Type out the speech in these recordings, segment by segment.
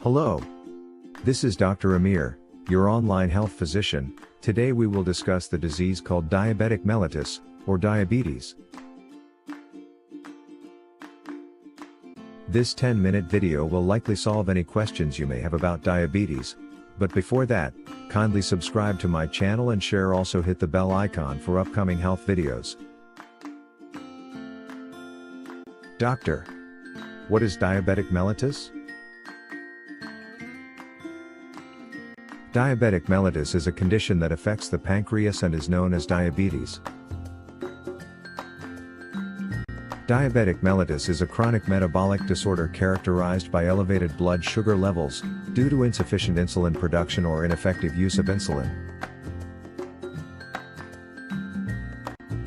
Hello. This is Dr. Amir, your online health physician. Today we will discuss the disease called diabetic mellitus, or diabetes. This 10-minute video will likely solve any questions you may have about diabetes. But before that, kindly subscribe to my channel and share. Also hit the bell icon for upcoming health videos. Doctor, what is diabetic mellitus? Diabetic mellitus is a condition that affects the pancreas and is known as diabetes. Diabetic mellitus is a chronic metabolic disorder characterized by elevated blood sugar levels, due to insufficient insulin production or ineffective use of insulin.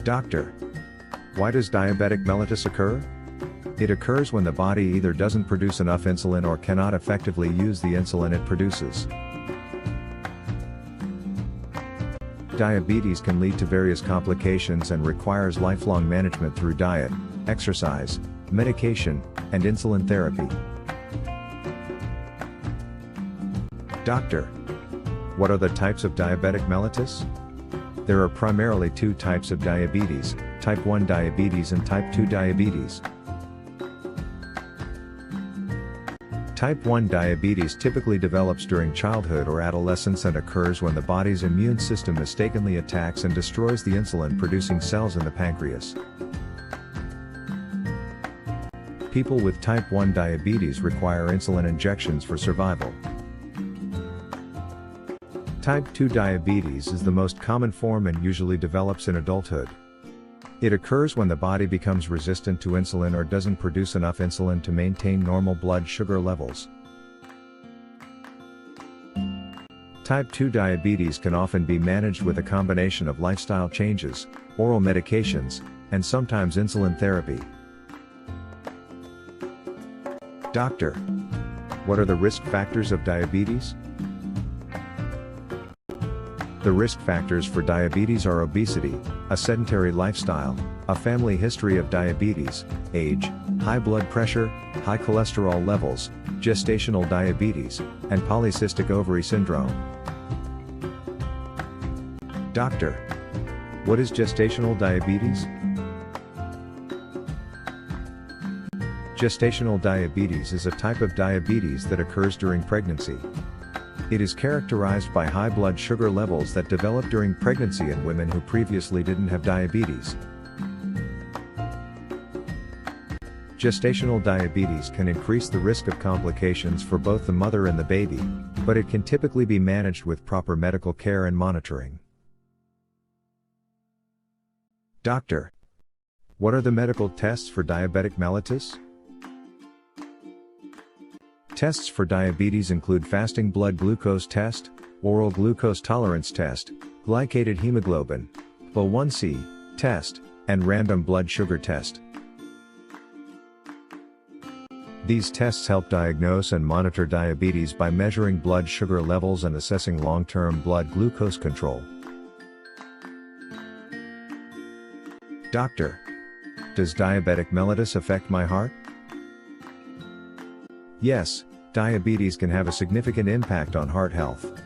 Doctor, why does diabetic mellitus occur? It occurs when the body either doesn't produce enough insulin or cannot effectively use the insulin it produces. Diabetes can lead to various complications and requires lifelong management through diet, exercise, medication, and insulin therapy. Doctor, what are the types of diabetic mellitus? There are primarily two types of diabetes, type 1 diabetes and type 2 diabetes. Type 1 diabetes typically develops during childhood or adolescence and occurs when the body's immune system mistakenly attacks and destroys the insulin-producing cells in the pancreas. People with type 1 diabetes require insulin injections for survival. Type 2 diabetes is the most common form and usually develops in adulthood. It occurs when the body becomes resistant to insulin or doesn't produce enough insulin to maintain normal blood sugar levels. Type 2 diabetes can often be managed with a combination of lifestyle changes, oral medications, and sometimes insulin therapy. Doctor, what are the risk factors of diabetes? The risk factors for diabetes are obesity, a sedentary lifestyle, a family history of diabetes, age, high blood pressure, high cholesterol levels, gestational diabetes, and polycystic ovary syndrome. Doctor, what is gestational diabetes? Gestational diabetes is a type of diabetes that occurs during pregnancy. It is characterized by high blood sugar levels that develop during pregnancy in women who previously didn't have diabetes. Gestational diabetes can increase the risk of complications for both the mother and the baby, but it can typically be managed with proper medical care and monitoring. Doctor, what are the medical tests for diabetic mellitus? Tests for diabetes include fasting blood glucose test, oral glucose tolerance test, glycated hemoglobin, A1C test, and random blood sugar test. These tests help diagnose and monitor diabetes by measuring blood sugar levels and assessing long-term blood glucose control. Doctor, does diabetic mellitus affect my heart? Yes, diabetes can have a significant impact on heart health.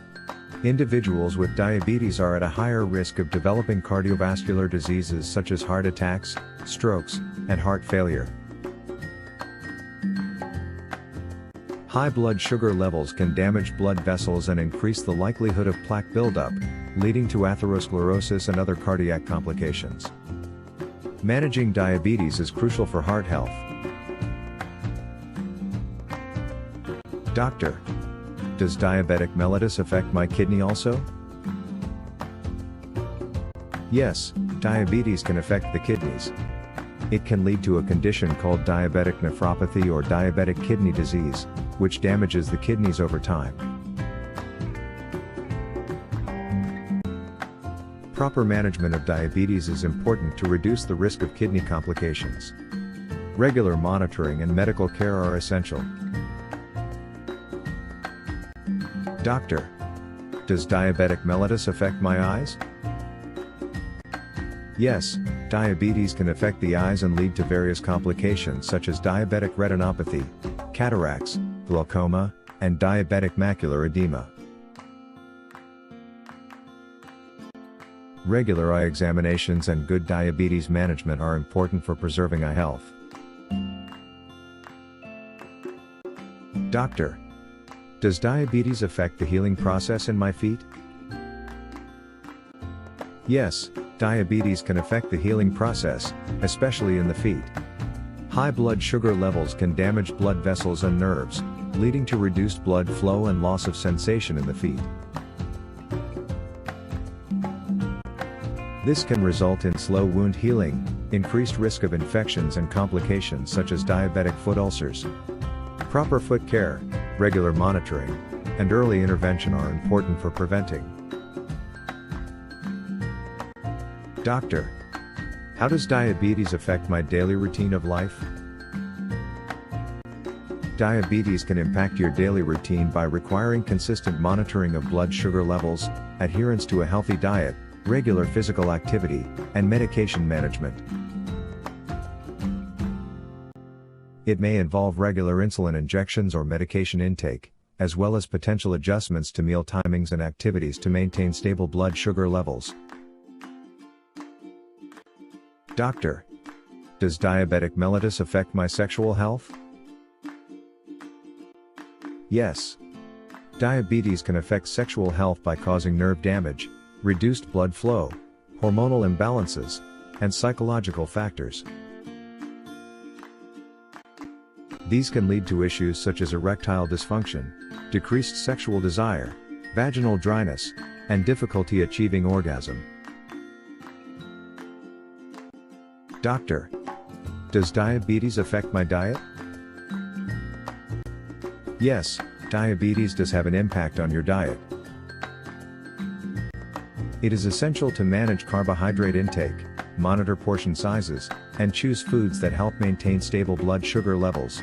Individuals with diabetes are at a higher risk of developing cardiovascular diseases such as heart attacks, strokes, and heart failure. High blood sugar levels can damage blood vessels and increase the likelihood of plaque buildup, leading to atherosclerosis and other cardiac complications. Managing diabetes is crucial for heart health. Doctor, does diabetic mellitus affect my kidney also? Yes, diabetes can affect the kidneys. It can lead to a condition called diabetic nephropathy or diabetic kidney disease, which damages the kidneys over time. Proper management of diabetes is important to reduce the risk of kidney complications. Regular monitoring and medical care are essential. Doctor, does diabetic mellitus affect my eyes? Yes, diabetes can affect the eyes and lead to various complications such as diabetic retinopathy, cataracts, glaucoma, and diabetic macular edema. Regular eye examinations and good diabetes management are important for preserving eye health. Doctor, does diabetes affect the healing process in my feet? Yes, diabetes can affect the healing process, especially in the feet. High blood sugar levels can damage blood vessels and nerves, leading to reduced blood flow and loss of sensation in the feet. This can result in slow wound healing, increased risk of infections and complications such as diabetic foot ulcers. Proper foot care, regular monitoring, and early intervention are important for preventing. Doctor, how does diabetes affect my daily routine of life? Diabetes can impact your daily routine by requiring consistent monitoring of blood sugar levels, adherence to a healthy diet, regular physical activity, and medication management. It may involve regular insulin injections or medication intake, as well as potential adjustments to meal timings and activities to maintain stable blood sugar levels. Doctor, does diabetic mellitus affect my sexual health? Yes. Diabetes can affect sexual health by causing nerve damage, reduced blood flow, hormonal imbalances, and psychological factors. These can lead to issues such as erectile dysfunction, decreased sexual desire, vaginal dryness, and difficulty achieving orgasm. Doctor, does diabetes affect my diet? Yes, diabetes does have an impact on your diet. It is essential to manage carbohydrate intake, monitor portion sizes, and choose foods that help maintain stable blood sugar levels.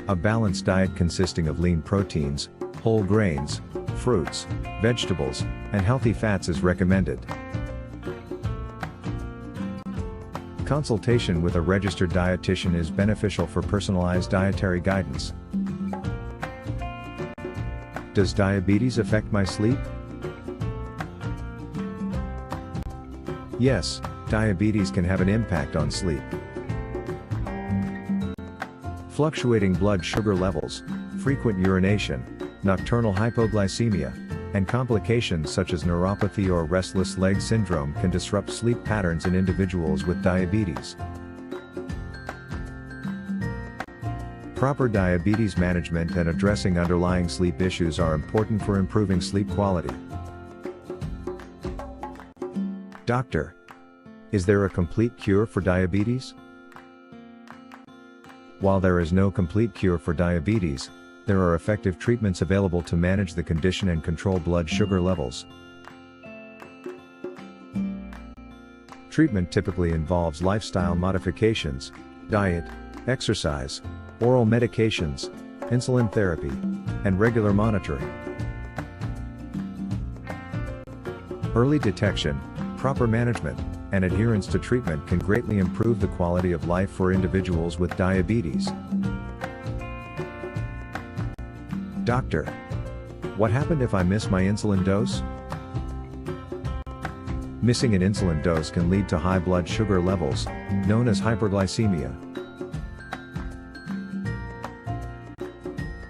A balanced diet consisting of lean proteins, whole grains, fruits, vegetables, and healthy fats is recommended. Consultation with a registered dietitian is beneficial for personalized dietary guidance. Does diabetes affect my sleep? Yes, diabetes can have an impact on sleep. Fluctuating blood sugar levels, frequent urination, nocturnal hypoglycemia, and complications such as neuropathy or restless leg syndrome can disrupt sleep patterns in individuals with diabetes. Proper diabetes management and addressing underlying sleep issues are important for improving sleep quality. Doctor, is there a complete cure for diabetes? While there is no complete cure for diabetes, there are effective treatments available to manage the condition and control blood sugar levels. Treatment typically involves lifestyle modifications, diet, exercise, oral medications, insulin therapy, and regular monitoring. Early detection, proper management, and adherence to treatment can greatly improve the quality of life for individuals with diabetes. Doctor, what happened if I miss my insulin dose? Missing an insulin dose can lead to high blood sugar levels, known as hyperglycemia.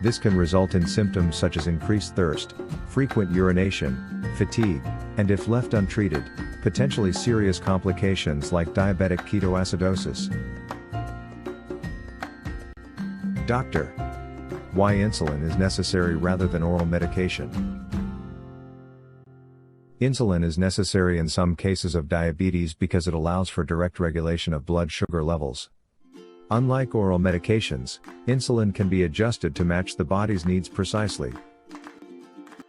This can result in symptoms such as increased thirst, frequent urination, fatigue, and if left untreated, potentially serious complications like diabetic ketoacidosis. Doctor, why insulin is necessary rather than oral medication? Insulin is necessary in some cases of diabetes because it allows for direct regulation of blood sugar levels. Unlike oral medications, insulin can be adjusted to match the body's needs precisely.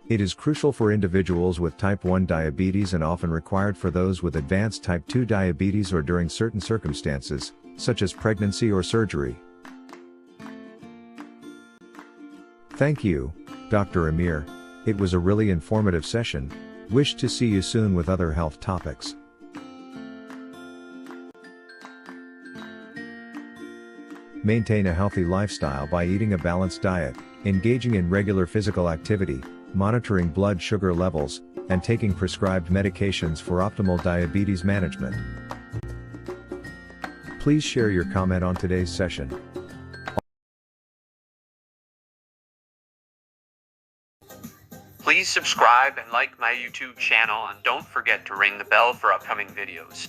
It is crucial for individuals with type 1 diabetes and often required for those with advanced type 2 diabetes or during certain circumstances, such as pregnancy or surgery. Thank you, Dr. Amir. It was a really informative session. Wish to see you soon with other health topics. Maintain a healthy lifestyle by eating a balanced diet, engaging in regular physical activity, monitoring blood sugar levels, and taking prescribed medications for optimal diabetes management. Please share your comment on today's session. Please subscribe and like my YouTube channel, and don't forget to ring the bell for upcoming videos.